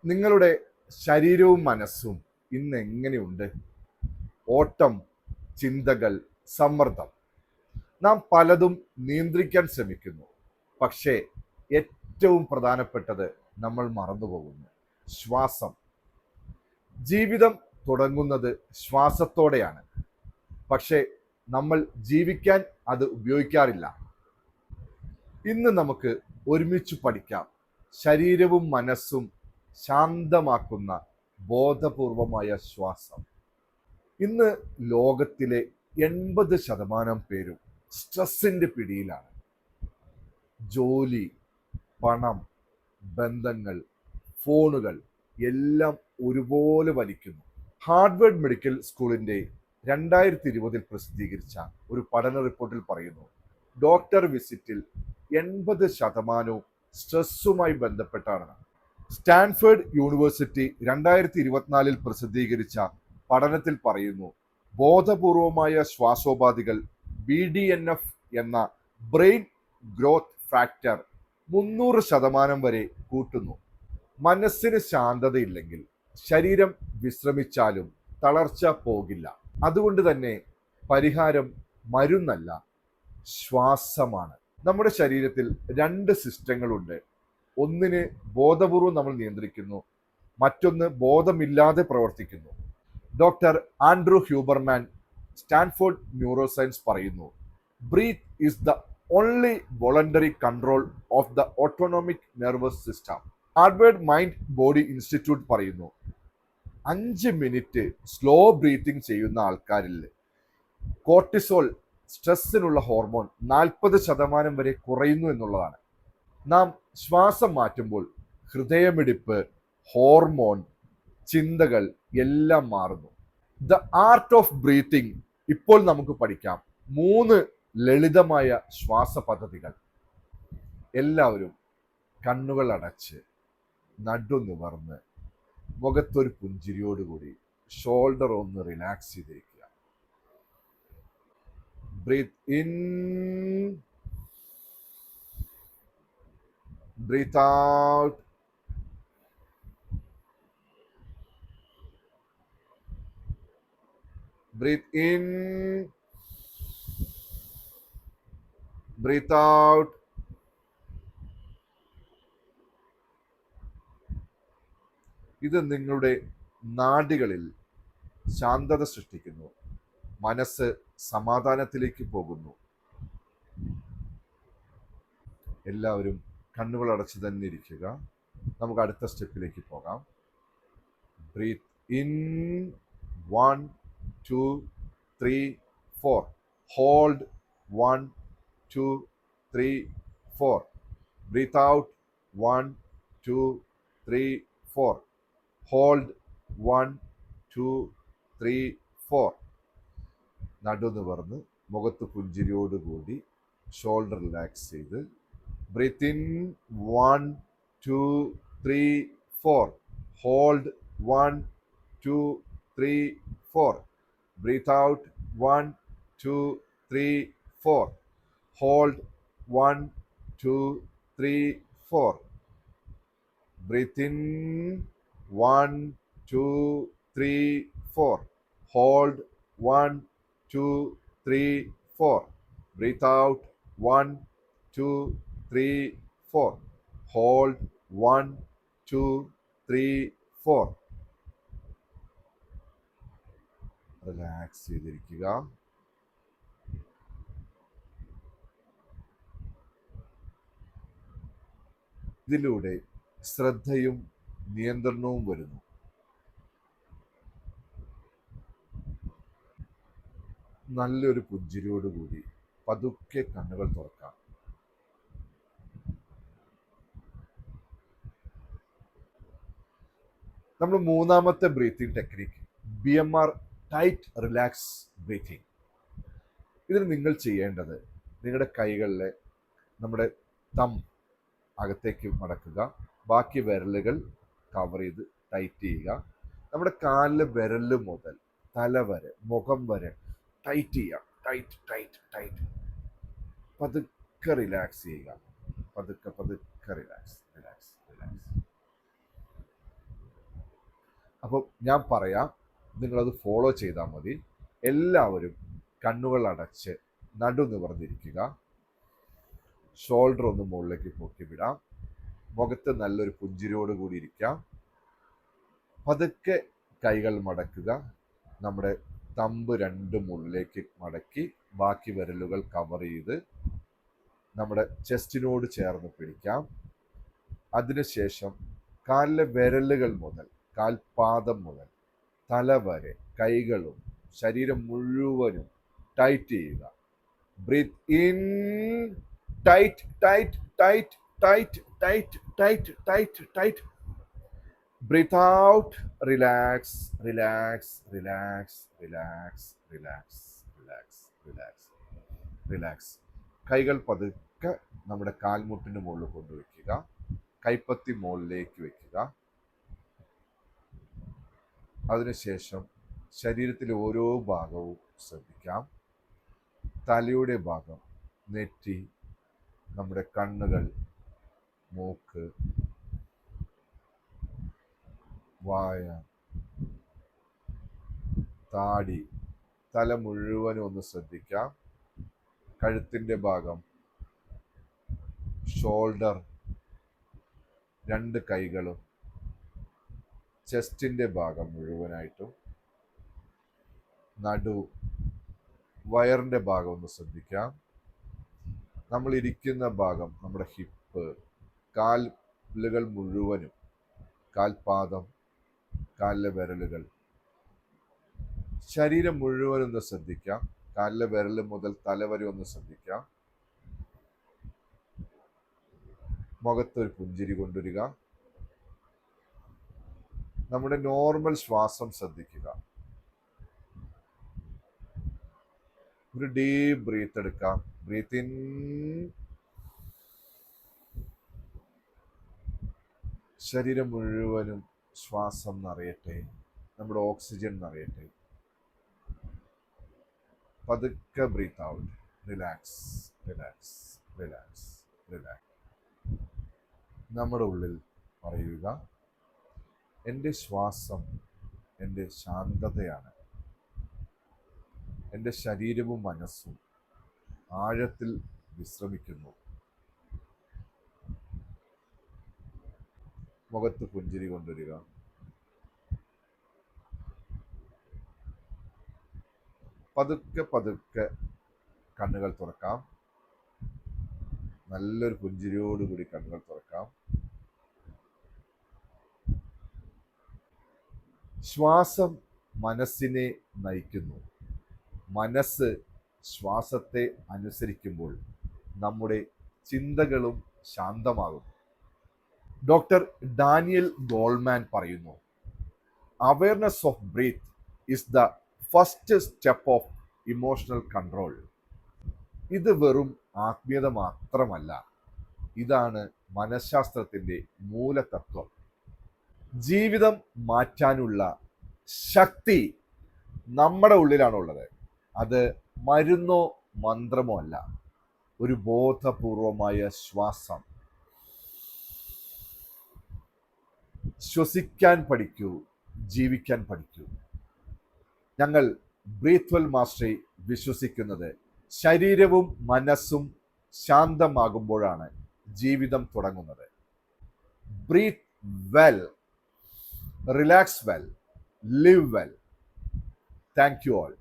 നിങ്ങളുടെ ശരീരവും മനസ്സും ഇന്ന് എങ്ങനെയുണ്ട്? ഓട്ടം, ചിന്തകൾ, സമ്മർദ്ദം. നാം പലതും നിയന്ത്രിക്കാൻ ശ്രമിക്കുന്നു. പക്ഷേ ഏറ്റവും പ്രധാനപ്പെട്ടത് നമ്മൾ മറന്നുപോകുന്നു: ശ്വാസം. ജീവിതം തുടങ്ങുന്നത് ശ്വാസത്തോടെയാണ്. പക്ഷേ നമ്മൾ ജീവിക്കാൻ അത് ഉപയോഗിക്കാറില്ല. ഇന്ന് നമുക്ക് ഒരുമിച്ച് പഠിക്കാം ശരീരവും മനസ്സും ശാന്തമാക്കുന്ന ബോധപൂർവമായ ശ്വാസം. ഇന്ന് ലോകത്തിലെ 80% പേരും സ്ട്രെസ്സിന്റെ പിടിയിലാണ്. ജോലി, പണം, ബന്ധങ്ങൾ, ഫോണുകൾ എല്ലാം ഒരുപോലെ വലിക്കുന്നു. ഹാർവർഡ് മെഡിക്കൽ സ്കൂളിന്റെ 2020 പ്രസിദ്ധീകരിച്ച ഒരു പഠന റിപ്പോർട്ടിൽ പറയുന്നു, ഡോക്ടർ വിസിറ്റിൽ 80% സ്ട്രെസ്സുമായി ബന്ധപ്പെട്ടാണ്. സ്റ്റാൻഫോർഡ് യൂണിവേഴ്സിറ്റി 2024 പ്രസിദ്ധീകരിച്ച പഠനത്തിൽ പറയുന്നു, ബോധപൂർവമായ ശ്വാസോപാധികൾ BDNF എന്ന ബ്രെയിൻ ഗ്രോത്ത് ഫാക്ടർ 300% വരെ കൂട്ടുന്നു. മനസ്സിന് ശാന്തതയില്ലെങ്കിൽ ശരീരം വിശ്രമിച്ചാലും തളർച്ച പോകില്ല. അതുകൊണ്ട് തന്നെ പരിഹാരം മരുന്നല്ല, ശ്വാസമാണ്. നമ്മുടെ ശരീരത്തിൽ 2 സിസ്റ്റങ്ങളുണ്ട്. ഒന്നിന് ബോധപൂർവം നമ്മൾ നിയന്ത്രിക്കുന്നു, മറ്റൊന്ന് ബോധമില്ലാതെ പ്രവർത്തിക്കുന്നു. Doctor Andrew Huberman, Stanford neuroscience പറയുന്നു, breath is the only voluntary control of the autonomic nervous system. Harvard Mind Body Institute പറയുന്നു, 5 മിനിറ്റ് സ്ലോ ബ്രീത്തിങ് ചെയ്യുന്ന ആൾക്കാരിൽ കോർട്ടിസോൾ, സ്ട്രെസ്സിനുള്ള ഹോർമോൺ 40% വരെ കുറയുന്നു എന്നുള്ളതാണ്. നാം ശ്വാസം മാറ്റുമ്പോൾ ഹൃദയമിടിപ്പ്, ഹോർമോൺ, ചിന്തകൾ എല്ലാം മാറുന്നു. The art of breathing. ഇപ്പോൾ നമുക്ക് പഠിക്കാം 3 ലളിതമായ ശ്വാസ പദ്ധതികൾ. എല്ലാവരും കണ്ണുകൾ അടച്ച്, നടു നിവർന്ന്, മുഖത്തൊരു പുഞ്ചിരിയോടുകൂടി ഷോൾഡർ ഒന്ന് റിലാക്സ് ചെയ്തിരിക്കുക. Breathe in, breathe out. Breathe in, breathe out. ഇത് നിങ്ങളുടെ നാഡികളിൽ ശാന്തത സൃഷ്ടിക്കുന്നു. മനസ്സ് സമാധാനത്തിലേക്ക് പോകുന്നു. എല്ലാവരും കണ്ണുകൾ അടച്ച് തന്നെ ഇരിക്കുക. നമുക്ക് അടുത്ത സ്റ്റെപ്പിലേക്ക് പോകാം. Breathe in, 1 2 3 4. Hold, 1 2 3 4. Breathe out, 1 2 3 4. Hold, 1 2 3 4. നടു നിവർന്ന് മുഖത്ത് പുഞ്ചിരിയോടുകൂടി ഷോൾഡർ റിലാക്സ് ചെയ്ത് breath in, 1 2 3 4. Hold, 1 2 3 4. Breathe out, 1 2 3 4. Hold, 1 2 3 4. Breathe in, 1 2 3 4. Hold, 1 2 3 4. Breathe out, 1 2 3 4. Hold, 1 2 3 4. Relax ചെയ്തിരിക്കുക. ഇതിലൂടെ ശ്രദ്ധയും നിയന്ത്രണവും വരുന്നു. നല്ലൊരു പുഞ്ചിരിയോടുകൂടി പതുക്കെ കണ്ണുകൾ തുറക്കാം. നമ്മൾ മൂന്നാമത്തെ breathing technique BMR, tight relax breathing. ഇതിന് നിങ്ങൾ ചെയ്യേണ്ടത്, നിങ്ങളുടെ കൈകളിലെ നമ്മുടെ അകത്തേക്ക് മടക്കുക, ബാക്കി വിരലുകൾ കവർ ചെയ്ത് ടൈറ്റ് ചെയ്യുക. നമ്മുടെ കാലിലെ വിരൽ മുതൽ തല വരെ, മുഖം വരെ ടൈറ്റ് ചെയ്യുക. Tight tight tight. പതുക്കെ റിലാക്സ് ചെയ്യുക. പതുക്കെ പതുക്കെ റിലാക്സ് റിലാക്സ് റിലാക്സ്. അപ്പം ഞാൻ പറയാം, നിങ്ങളത് ഫോളോ ചെയ്താൽ മതി. എല്ലാവരും കണ്ണുകൾ അടച്ച് നടു നിവർന്നിരിക്കുക. ഷോൾഡർ ഒന്ന് മുകളിലേക്ക് പൊക്കി വിടാം. മുഖത്ത് നല്ലൊരു പുഞ്ചിരിയോട് കൂടി ഇരിക്കാം. പതുക്കെ കൈകൾ മടക്കുക. നമ്മുടെ തമ്പ് രണ്ടും ഉള്ളിലേക്ക് മടക്കി ബാക്കി വിരലുകൾ കവർ ചെയ്ത് നമ്മുടെ ചെസ്റ്റിനോട് ചേർന്ന് പിടിക്കാം. അതിനുശേഷം കാലിലെ വിരലുകൾ മുതൽ കാൽപാദം മുതൽ തല വരെ കൈകളും ശരീരം മുഴുവനും ടൈറ്റ് ചെയ്യുക. ബ്രീത്ത് ഇൻ, tight tight tight tight tight tight tight tight. Breathe out, relax relax relax relax relax relax relax relax. കൈകൾ പതുക്കെ നമ്മുടെ കാൽമുട്ടിന് മുകളിൽ കൊണ്ടുവയ്ക്കുക. കൈപ്പത്തി മുകളിലേക്ക് വെക്കുക. അതിനുശേഷം ശരീരത്തിലെ ഓരോ ഭാഗവും ശ്രദ്ധിക്കാം. തലയുടെ ഭാഗം, നെറ്റി, നമ്മുടെ കണ്ണുകൾ, മൂക്ക്, വായ, താടി, തല മുഴുവനും ഒന്ന് ശ്രദ്ധിക്കാം. കഴുത്തിൻ്റെ ഭാഗം, ഷോൾഡർ, രണ്ട് കൈകളും, ചെസ്റ്റിൻ്റെ ഭാഗം മുഴുവനായിട്ടും, നടു, വയറിൻ്റെ ഭാഗം ഒന്ന് ശ്രദ്ധിക്കാം. നമ്മൾ ഇരിക്കുന്ന ഭാഗം, നമ്മുടെ ഹിപ്പ്, കാലുകൾ മുഴുവനും, കാൽപാദം, കാലിലെ വിരലുകൾ, ശരീരം മുഴുവനും ഒന്ന് ശ്രദ്ധിക്കാം. കാലിലെ വിരൽ മുതൽ തല വരെ ഒന്ന് ശ്രദ്ധിക്കാം. മുഖത്തൊരു പുഞ്ചിരി കൊണ്ടുവരിക. നമ്മുടെ നോർമൽ ശ്വാസം ശ്രദ്ധിക്കുക. ഒരു ഡീപ് ബ്രീത്ത് എടുക്കാം. ബ്രീത്ത് ഇൻ, ശരീരം മുഴുവനും ശ്വാസം നിറയട്ടെ, നമ്മുടെ ഓക്സിജൻ നിറയട്ടെ. പതുക്കെ breathe out. Relax relax relax relax. നമ്മുടെ ഉള്ളിൽ പറയുക, എൻ്റെ ശ്വാസം എൻ്റെ ശാന്തതയാണ്. എൻ്റെ ശരീരവും മനസ്സും ആഴത്തിൽ വിശ്രമിക്കുന്നു. മുഖത്ത് പുഞ്ചിരി കൊണ്ടുവരിക. പതുക്കെ പതുക്കെ കണ്ണുകൾ തുറക്കാം. നല്ലൊരു പുഞ്ചിരിയോടുകൂടി കണ്ണുകൾ തുറക്കാം. ശ്വാസം മനസ്സിനെ നയിക്കുന്നു. മനസ്സ് ശ്വാസത്തെ അനുസരിക്കുമ്പോൾ നമ്മുടെ ചിന്തകളും ശാന്തമാകും. ഡോക്ടർ ഡാനിയൽ ഗോൾമാൻ പറയുന്നു, awareness of breath is the first step of emotional control. ഇത് വെറും ആത്മീയത മാത്രമല്ല, ഇതാണ് മനഃശാസ്ത്രത്തിൻ്റെ മൂലതത്വം. ജീവിതം മാറ്റാനുള്ള ശക്തി നമ്മുടെ ഉള്ളിലാണുള്ളത്. അത് മരുന്നോ മന്ത്രമോ അല്ല, ഒരു ബോധപൂർവമായ ശ്വാസം. ശ്വസിക്കാൻ പഠിക്കൂ, ജീവിക്കാൻ പഠിക്കൂ. ഞങ്ങൾ ബ്രീത്ത് വെൽ മാസ്റ്ററി വിശ്വസിക്കുന്നത് ശരീരവും മനസ്സും ശാന്തമാകുമ്പോഴാണ് ജീവിതം തുടങ്ങുന്നത്. Breathe well, relax well, live well. Thank you all.